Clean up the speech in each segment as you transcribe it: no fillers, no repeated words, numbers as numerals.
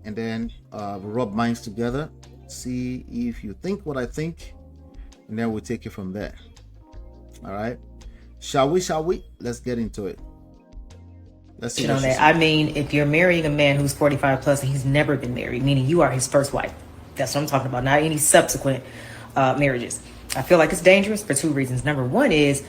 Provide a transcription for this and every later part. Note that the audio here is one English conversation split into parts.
and then rub minds together, see if you think what I think, and then we'll take it from there. All right. Shall we? Let's get into it. Let's see what she said. I mean, if you're marrying a man who's 45 plus and he's never been married, meaning you are his first wife, that's what I'm talking about, not any subsequent marriages. I feel like it's dangerous for two reasons. Number one is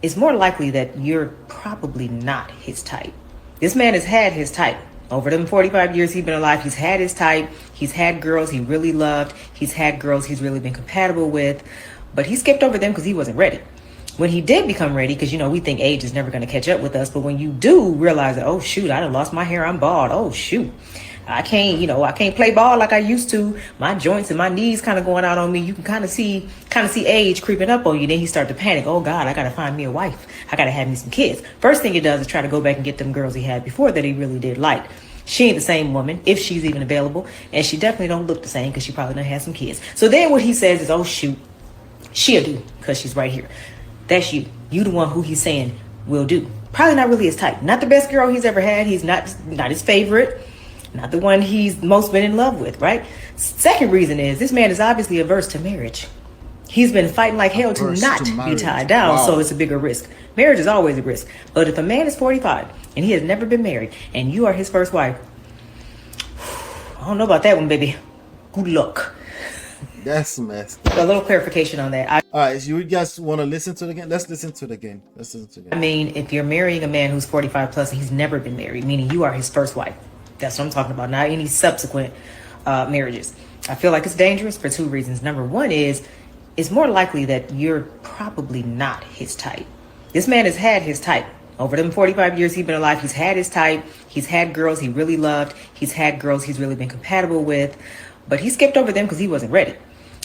it's more likely that you're probably not his type. This man has had his type. Over them 45 years he's been alive, he's had his type. He's had girls he really loved. He's had girls he's really been compatible with. But he skipped over them because he wasn't ready. When he did become ready, because, we think age is never going to catch up with us. But when you do realize that, oh, shoot, I done lost my hair, I'm bald. Oh, shoot. I can't play ball like I used to. My joints and my knees kind of going out on me. You can kind of see age creeping up on you. Then he start to panic. Oh God, I got to find me a wife. I got to have me some kids. First thing he does is try to go back and get them girls he had before that he really did like. She ain't the same woman, if she's even available. And she definitely don't look the same because she probably done had some kids. So then what he says is, oh shoot, she'll do because she's right here. That's you. You the one who he's saying will do. Probably not really his type. Not the best girl he's ever had. He's not his favorite. Not the one he's most been in love with, right? Second reason is this man is obviously averse to marriage. He's been fighting like hell to not be tied down, so it's a bigger risk. Marriage is always a risk. But if a man is 45 and he has never been married and you are his first wife, I don't know about that one, baby. Good luck. That's messed up. A little clarification on that. All right, so you guys want to listen to it again? Let's listen to it again. I mean, if you're marrying a man who's 45 plus and he's never been married, meaning you are his first wife, that's what I'm talking about, not any subsequent marriages. I feel like it's dangerous for two reasons. Number one is it's more likely that you're probably not his type. This man has had his type. Over them 45 years he's been alive, he's had his type. He's had girls he really loved. He's had girls he's really been compatible with. But he skipped over them because he wasn't ready.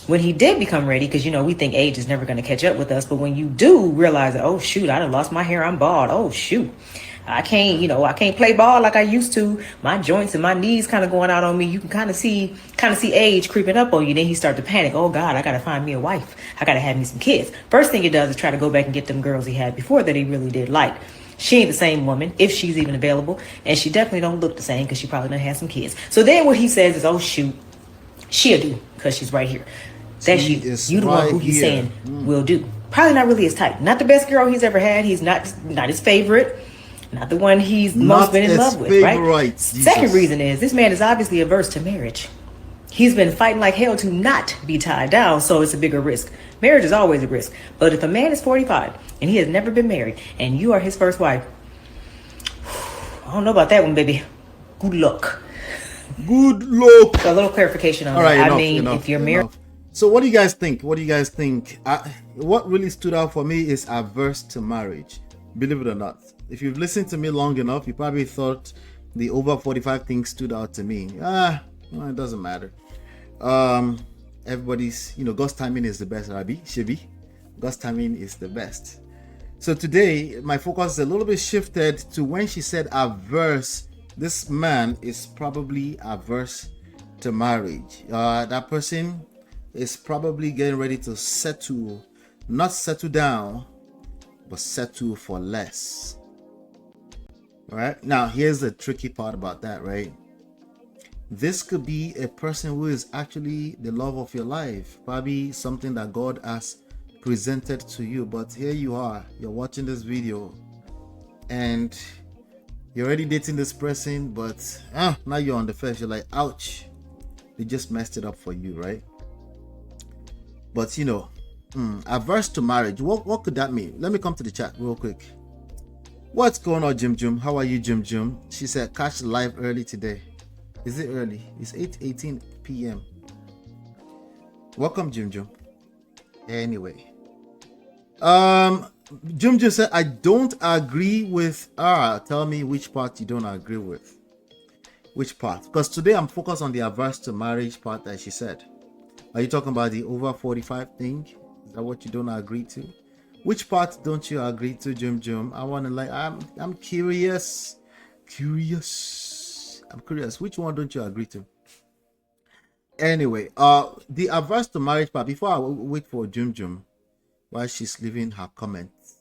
When he did become ready, because, we think age is never going to catch up with us. But when you do realize that, oh, shoot, I done lost my hair, I'm bald. Oh, shoot. I can't play ball like I used to. My joints and my knees kind of going out on me. You can kind of see age creeping up on you. Then he start to panic. Oh God, I got to find me a wife. I got to have me some kids. First thing he does is try to go back and get them girls he had before that he really did like. She ain't the same woman, if she's even available. And she definitely don't look the same because she probably done had some kids. So then what he says is, oh shoot, she'll do because she's right here. That's you. You the one who he's saying will do. Probably not really his type. Not the best girl he's ever had. He's not his favorite. Not the one he's most been in love with, right? Second reason is this man is obviously averse to marriage. He's been fighting like hell to not be tied down, so it's a bigger risk. Marriage is always a risk. But if a man is 45 and he has never been married and you are his first wife, I don't know about that one, baby. Good luck. Good luck. So a little clarification on that. If you're married. So what do you guys think? What really stood out for me is averse to marriage. Believe it or not. If you've listened to me long enough, you probably thought the over 45 thing stood out to me. Well, it doesn't matter. Everybody's, God's timing is the best, Rabbi, Shibi. God's timing is the best. So today, my focus is a little bit shifted to when she said averse. This man is probably averse to marriage. That person is probably getting ready to settle, not settle down, but settle for less. All right. Now, here's the tricky part about that, right? This could be a person who is actually the love of your life, probably something that God has presented to you. But here you are, you're watching this video and you're already dating this person, but now you're on the fence. You're like, ouch, they just messed it up for you, right? But averse to marriage, what could that mean? Let me come to the chat real quick. What's going on, Jim Jim? How are you, Jim Jim? She said catch live early today. Is it early? It's 8:18 p.m. Welcome, Jim Jim. Anyway, Jim Jim said I don't agree with tell me which part you don't agree with. Which part? Because today I'm focused on the averse to marriage part that she said. Are you talking about the over 45 thing? Is that what you don't agree to? Which part don't you agree to, Jim Jim? I want to I'm curious. I'm curious. Which one don't you agree to? Anyway, the averse to marriage part, before I wait for Jim Jim while she's leaving her comments.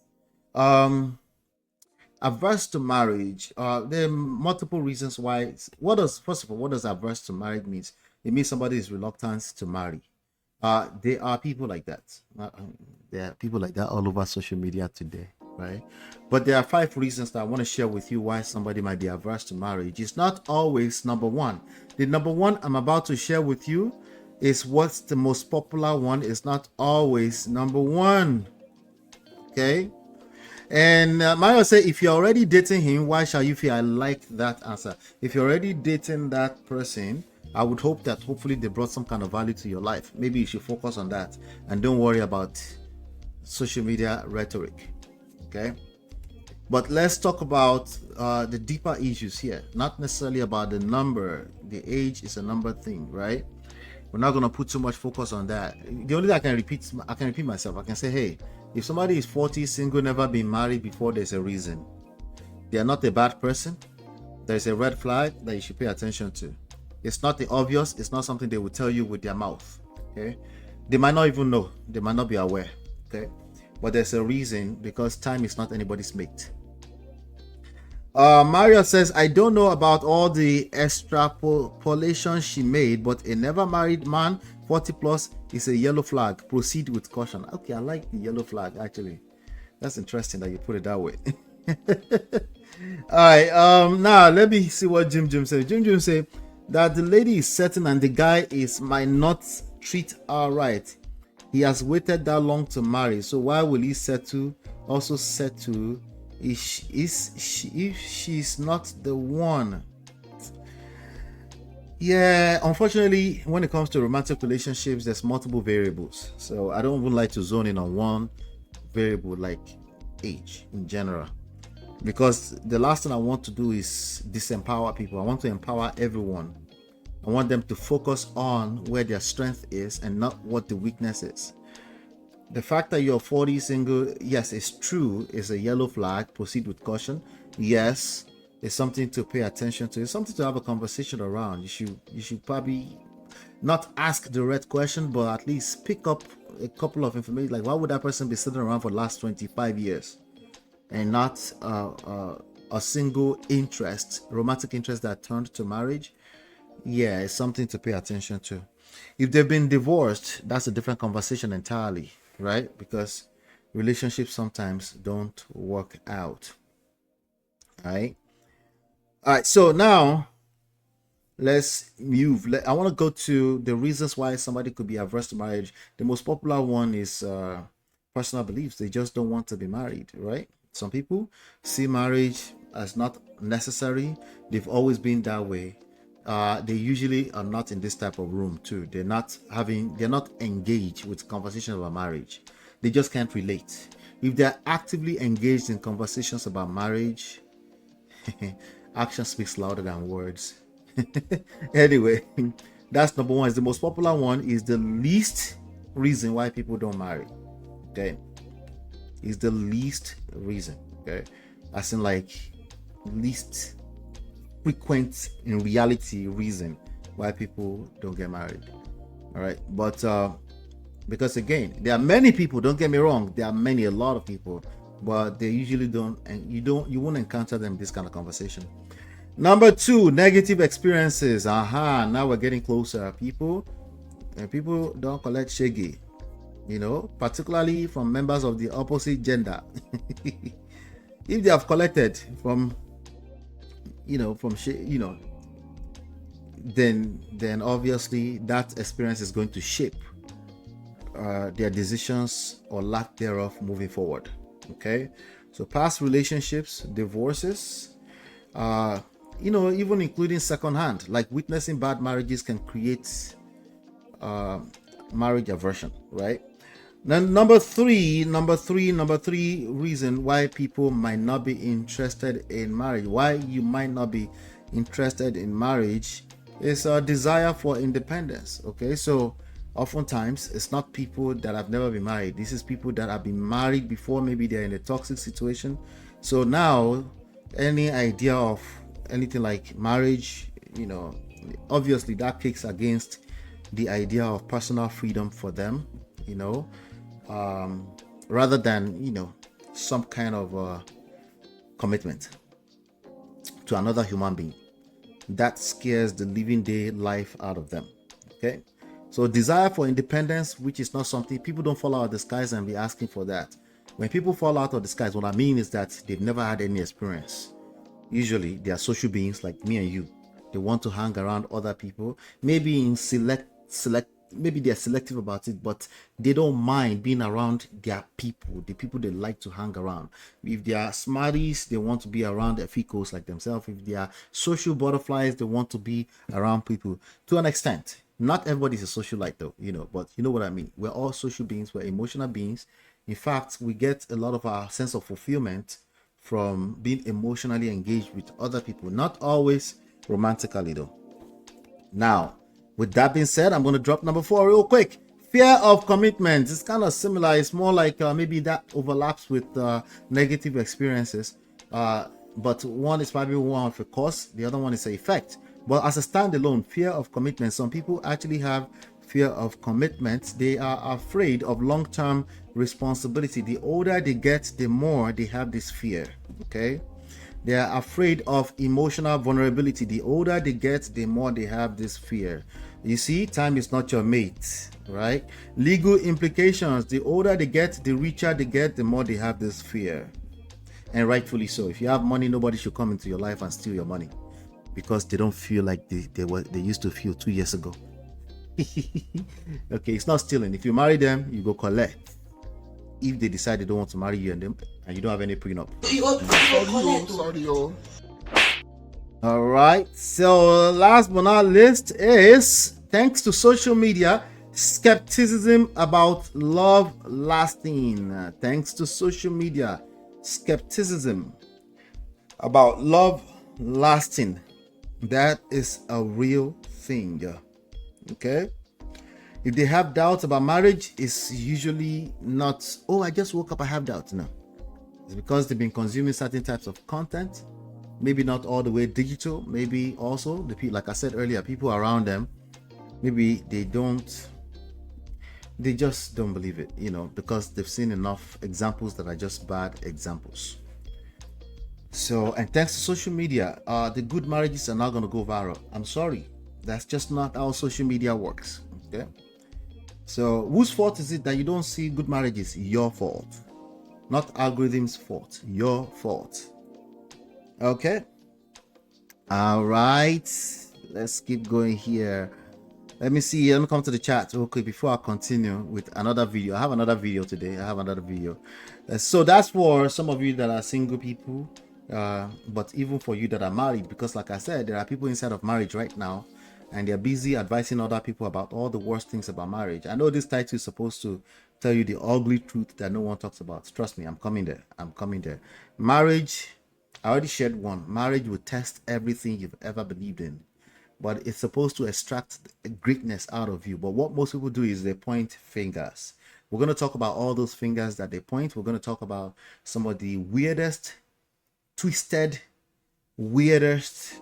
averse to marriage. There are multiple reasons why. First of all, what does averse to marriage means? It means somebody is reluctant to marry. There are people like that. There are people like that all over social media today, right? But there are 5 reasons that I want to share with you why somebody might be averse to marriage. It's not always number one. The number one I'm about to share with you is what's the most popular one. It's not always number one. Okay. And Mario said, if you're already dating him, why shall you feel? I like that answer. If you're already dating that person, I would hope that hopefully they brought some kind of value to your life. Maybe you should focus on that and don't worry about social media rhetoric. Okay. But let's talk about the deeper issues here. Not necessarily about the number. The age is a number thing, right? We're not going to put too much focus on that. The only thing I can repeat myself. I can say, hey, if somebody is 40, single, never been married before, there's a reason. They are not a bad person. There's a red flag that you should pay attention to. It's not the obvious. It's not something they will tell you with their mouth. Okay. They might not even know. They might not be aware. Okay. But there's a reason, because time is not anybody's mate. Mario says, I don't know about all the extrapolation she made, but a never married man 40 plus is a yellow flag. Proceed with caution. Okay, I like the yellow flag, actually. That's interesting that you put it that way. All right, now let me see what Jim says. Jim says that the lady is certain and the guy might not treat her right. He has waited that long to marry, so why will he also settle if she's not the one? Yeah, unfortunately, when it comes to romantic relationships, there's multiple variables. So I don't even like to zone in on one variable like age in general, because the last thing I want to do is disempower people. I want to empower everyone. I want them to focus on where their strength is and not what the weakness is. The fact that you're 40 single, yes, it's true. It's a yellow flag. Proceed with caution. Yes, it's something to pay attention to. It's something to have a conversation around. You should probably not ask the right question, but at least pick up a couple of information. Like, why would that person be sitting around for the last 25 years and not a single interest, romantic interest that turned to marriage? Yeah, it's something to pay attention to. If they've been divorced, that's a different conversation entirely, right? Because relationships sometimes don't work out. All right, so now let's move. I want to go to the reasons why somebody could be averse to marriage. The most popular one is personal beliefs. They just don't want to be married, right? Some people see marriage as not necessary. They've always been that way. They usually are not in this type of room too. They're not engaged with conversation about marriage. They just can't relate. If they're actively engaged in conversations about marriage, action speaks louder than words. Anyway, that's number one. It's the most popular one. Is the least reason why people don't marry. Okay, is the least reason. Okay, as in like least frequent in reality reason why people don't get married. All right, but because again, there are many people, don't get me wrong, there are a lot of people, but they usually don't, and you won't encounter them in this kind of conversation. Number 2, negative experiences. Now we're getting closer. People don't collect shaggy, particularly from members of the opposite gender. If they have collected from then obviously that experience is going to shape their decisions or lack thereof moving forward. Okay, so past relationships, divorces, even including secondhand, like witnessing bad marriages can create marriage aversion, right? Then number three reason why people might not be interested in marriage, why you might not be interested in marriage, is a desire for independence. Okay, so oftentimes it's not people that have never been married. This is people that have been married before. Maybe they're in a toxic situation. So now any idea of anything like marriage, obviously that kicks against the idea of personal freedom for them, rather than some kind of commitment to another human being. That scares the living day life out of them. Okay, so desire for independence, which is not something people don't fall out of the skies and be asking for that. When people fall out of the skies, what I mean is that they've never had any experience. Usually they are social beings like me and you. They want to hang around other people, maybe in select maybe they're selective about it, but they don't mind being around their people, the people they like to hang around. If they are smarties, they want to be around ficos like themselves. If they are social butterflies, they want to be around people to an extent. Not everybody's a socialite though, but you know what I mean. We're all social beings, we're emotional beings. In fact, we get a lot of our sense of fulfillment from being emotionally engaged with other people, not always romantically though. Now, with that being said, I'm going to drop number 4 real quick. Fear of commitment. It's kind of similar. It's more like maybe that overlaps with negative experiences. But one is probably one of a cause. The other one is an effect. But as a standalone, fear of commitment. Some people actually have fear of commitment. They are afraid of long-term responsibility. The older they get, the more they have this fear. Okay. They are afraid of emotional vulnerability. The older they get, the more they have this fear. You see, time is not your mate, right? Legal implications. The older they get, the richer they get, the more they have this fear. And rightfully so. If you have money, nobody should come into your life and steal your money because they don't feel like they used to feel 2 years ago. Okay, it's not stealing. If you marry them, you go collect. If they decide they don't want to marry you and you don't have any prenup. Sorry. All right. So last but not least is, thanks to social media, skepticism about love lasting. Thanks to social media, skepticism about love lasting. That is a real thing. Okay. If they have doubts about marriage, it's usually not, oh, I just woke up, I have doubts. No. It's because they've been consuming certain types of content. Maybe not all the way digital. Maybe also, like I said earlier, people around them, maybe they just don't believe it, because they've seen enough examples that are just bad examples. So, and thanks to social media, the good marriages are not going to go viral. I'm sorry. That's just not how social media works. Okay. So whose fault is it that you don't see good marriages? Your fault. Not algorithm's fault. Your fault. Okay. All right. Let's keep going here. Let me see. Let me come to the chat real quick before I continue with another video. I have another video today. So that's for some of you that are single people. But even for you that are married, because like I said, there are people inside of marriage right now and they're busy advising other people about all the worst things about marriage. I know this title is supposed to tell you the ugly truth that no one talks about. Trust me, I'm coming there. Marriage, I already shared one. Marriage will test everything you've ever believed in, but it's supposed to extract greatness out of you. But what most people do is they point fingers. We're going to talk about all those fingers that they point. We're going to talk about some of the weirdest, weirdest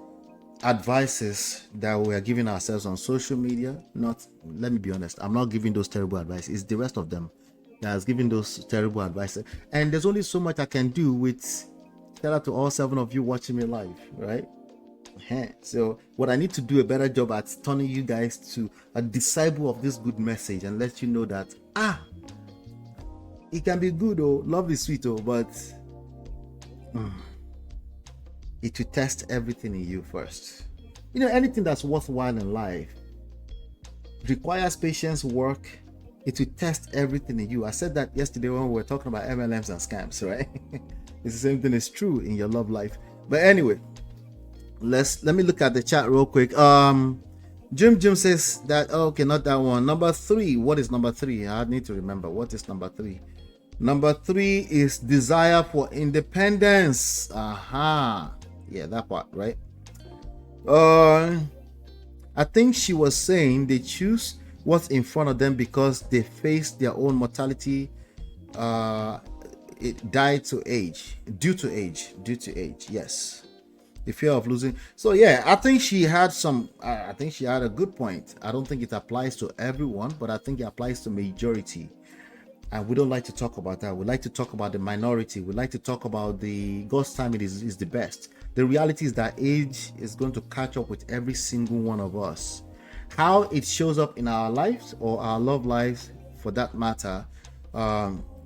advices that we are giving ourselves on social media. Let me be honest, I'm not giving those terrible advice. It's the rest of them that's giving those terrible advices. And there's only so much I can do with, shout out to all 7 of you watching me live, right? So what I need to do a better job at turning you guys to a disciple of this good message and let you know that it can be good, love is sweet, but it will test everything in you first. Anything that's worthwhile in life requires patience, work. It will test everything in you. I said that yesterday when we were talking about MLMs and scams, right? It's the same thing is true in your love life. But anyway, let me look at the chat real quick. Jim says that, okay, not that one. Number 3. What is number 3? I need to remember. What is number 3? Number 3 is desire for independence. Yeah, that part, right? I think she was saying they choose what's in front of them because they face their own mortality. It died due to age. Yes, the fear of losing. So yeah, I think she had a good point. I don't think it applies to everyone, but I think it applies to majority. And we don't like to talk about that. We like to talk about the minority. We like to talk about the God's timing is the best. The reality is that age is going to catch up with every single one of us. How it shows up in our lives or our love lives, for that matter,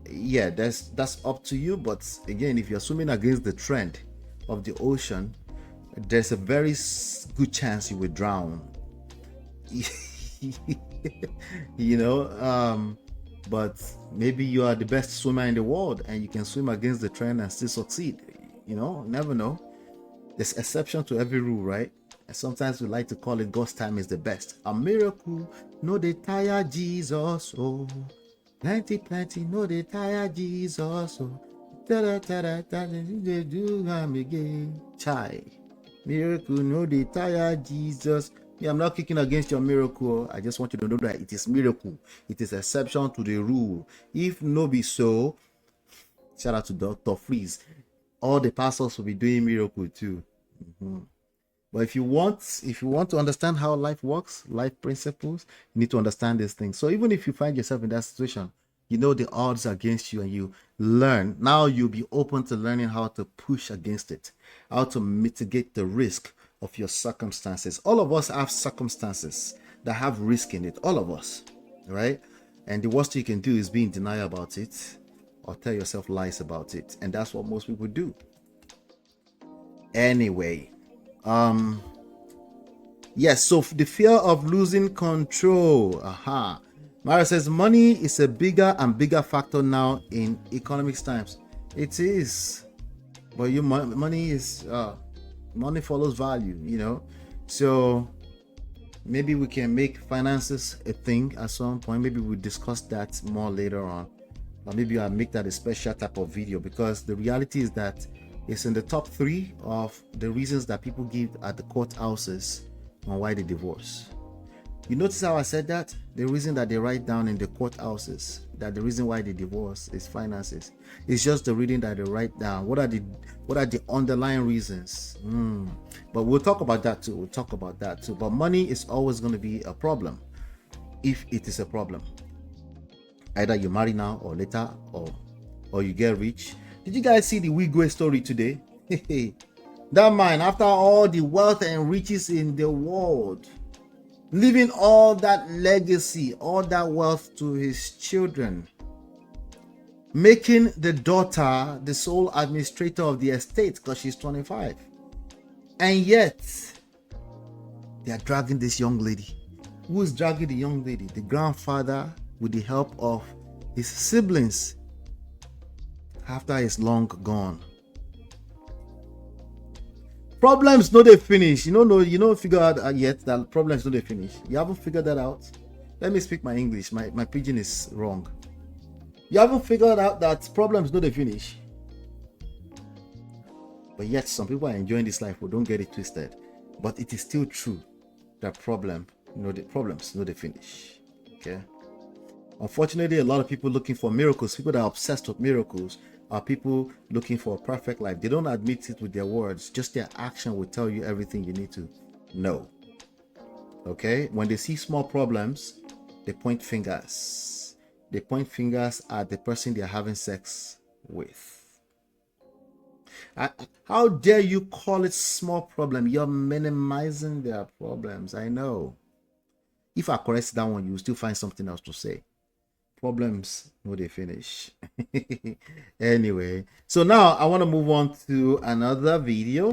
yeah, that's up to you. But again, if you're swimming against the trend of the ocean, there's a very good chance you will drown. You know, but maybe you are the best swimmer in the world and you can swim against the trend and still succeed. You know, never know. There's exception to every rule, right? And sometimes we like to call it God's time is the best. A miracle, no they tire Jesus, oh. Plenty, no they tire Jesus, oh. They do him again. Chai. Miracle, no they tire Jesus. Yeah, I'm not kicking against your miracle. I just want you to know that it is miracle. It is exception to the rule. If no be so, shout out to Dr. Freeze. All the pastors will be doing miracle too. But if you want to understand how life works, life principles, you need to understand these things. So even if you find yourself in that situation, you know the odds are against you and you learn. Now you'll be open to learning how to push against it, how to mitigate the risk of your circumstances. All of us have circumstances that have risk in it. All of us, right? And the worst you can do is be in denial about it or tell yourself lies about it. And that's what most people do. Anyway, yes, so the fear of losing control. Mara says money is a bigger and bigger factor now in economics times. It is, but your money is money follows value, you know. So maybe we can make finances a thing at some point. Maybe we'll discuss that more later on, or maybe I'll make that a special type of video, because the reality is that it's in the top 3 of the reasons that people give at the courthouses on why they divorce. You notice how I said that? The reason that they write down in the courthouses that the reason why they divorce is finances. It's just the reading that they write down. What are the underlying reasons? But we'll talk about that too. But money is always going to be a problem, if it is a problem. Either you marry now or later, or you get rich. Did you guys see the Wigwe story today? That man, after all the wealth and riches in the world, leaving all that legacy, all that wealth to his children, making the daughter the sole administrator of the estate because she's 25. And yet, they are dragging this young lady. Who is dragging the young lady? The grandfather, with the help of his siblings, after he's long gone. Problems no they finish. You don't figure out yet that problems no they finish. You haven't figured that out. Let me speak my English. My pidgin is wrong. You haven't figured out that problems no they finish. But yet some people are enjoying this life. We don't get it twisted. But it is still true that problems no they finish. Okay. Unfortunately, a lot of people looking for miracles, people that are obsessed with miracles, are people looking for a perfect life. They don't admit it with their words. Just their action will tell you everything you need to know. Okay? When they see small problems, they point fingers. They point fingers at the person they're having sex with. How dare you call it small problem? You're minimizing their problems. I know. If I correct that one, you will still find something else to say. Problems no they finish. Anyway, so now I want to move on to another video.